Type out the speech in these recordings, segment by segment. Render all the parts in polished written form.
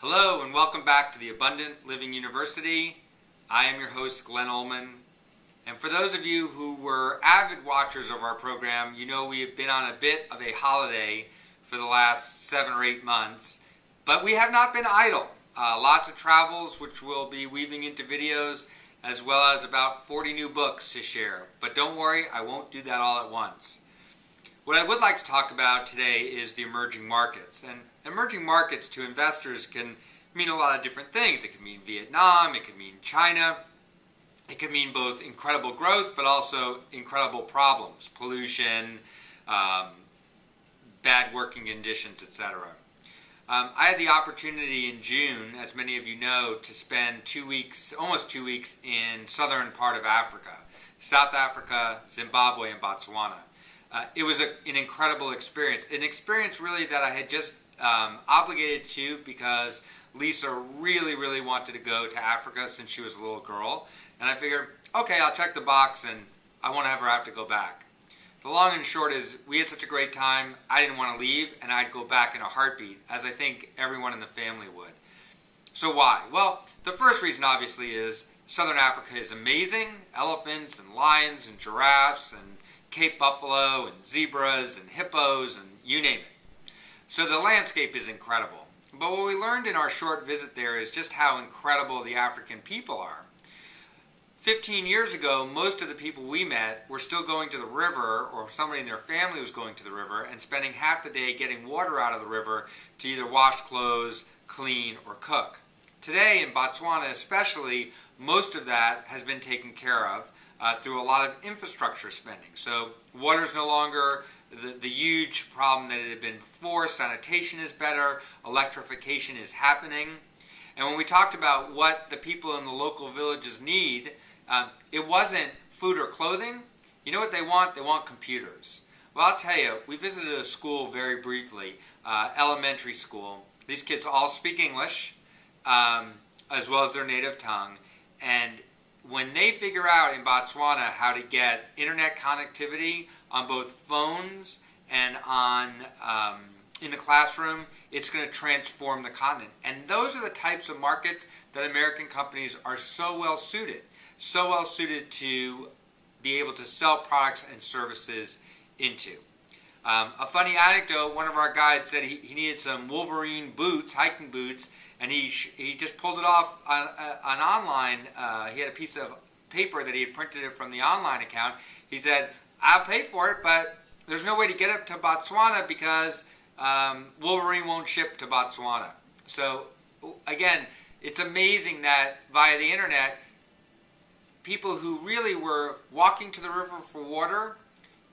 Hello and welcome back to the Abundant Living University. I am your host, Glenn Ullman. And for those of you who were avid watchers of our program, you know we have been on a bit of a holiday for the last 7 or 8 months. But we have not been idle. Lots of travels, which we'll be weaving into videos, as well as about 40 new books to share. But don't worry, I won't do that all at once. What I would like to talk about today is the emerging markets. And emerging markets to investors can mean a lot of different things. It can mean Vietnam, it can mean China, it can mean both incredible growth but also incredible problems, pollution, bad working conditions, etc. I had the opportunity in June, as many of you know, to spend 2 weeks, almost 2 weeks, in southern part of Africa, South Africa, Zimbabwe, and Botswana. It was an incredible experience, an experience really that I had just obligated to because Lisa really wanted to go to Africa since she was a little girl. And I figured, okay, I'll check the box and I won't ever have to go back. The long and short is we had such a great time, I didn't want to leave, and I'd go back in a heartbeat, as I think everyone in the family would. So why? Well, the first reason obviously is Southern Africa is amazing. Elephants and lions and giraffes and Cape buffalo and zebras and hippos and you name it. So the landscape is incredible. But what we learned in our short visit there is just how incredible the African people are. 15 years ago, most of the people we met were still going to the river, or somebody in their family was going to the river and spending half the day getting water out of the river to either wash clothes, clean, or cook. Today in Botswana especially, most of that has been taken care of through a lot of infrastructure spending. So water is no longer the huge problem that it had been before. Sanitation is better. Electrification is happening. And when we talked about what the people in the local villages need, it wasn't food or clothing. You know what they want? They want computers. Well, I'll tell you, we visited a school very briefly, elementary school. These kids all speak English, as well as their native tongue. And when they figure out in Botswana how to get internet connectivity on both phones and on in the classroom, it's going to transform the continent. And those are the types of markets that American companies are so well suited to be able to sell products and services into. A funny anecdote, one of our guides said he needed some Wolverine boots, hiking boots, and he just pulled it off on online. He had a piece of paper that he had printed it from the online account. He said, I'll pay for it, but there's no way to get it to Botswana because Wolverine won't ship to Botswana. So again, it's amazing that via the internet, people who really were walking to the river for water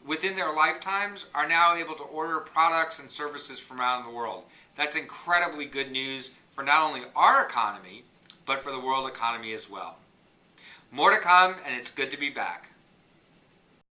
within their lifetimes are now able to order products and services from around the world. That's incredibly good news for not only our economy, but for the world economy as well. More to come, and it's good to be back.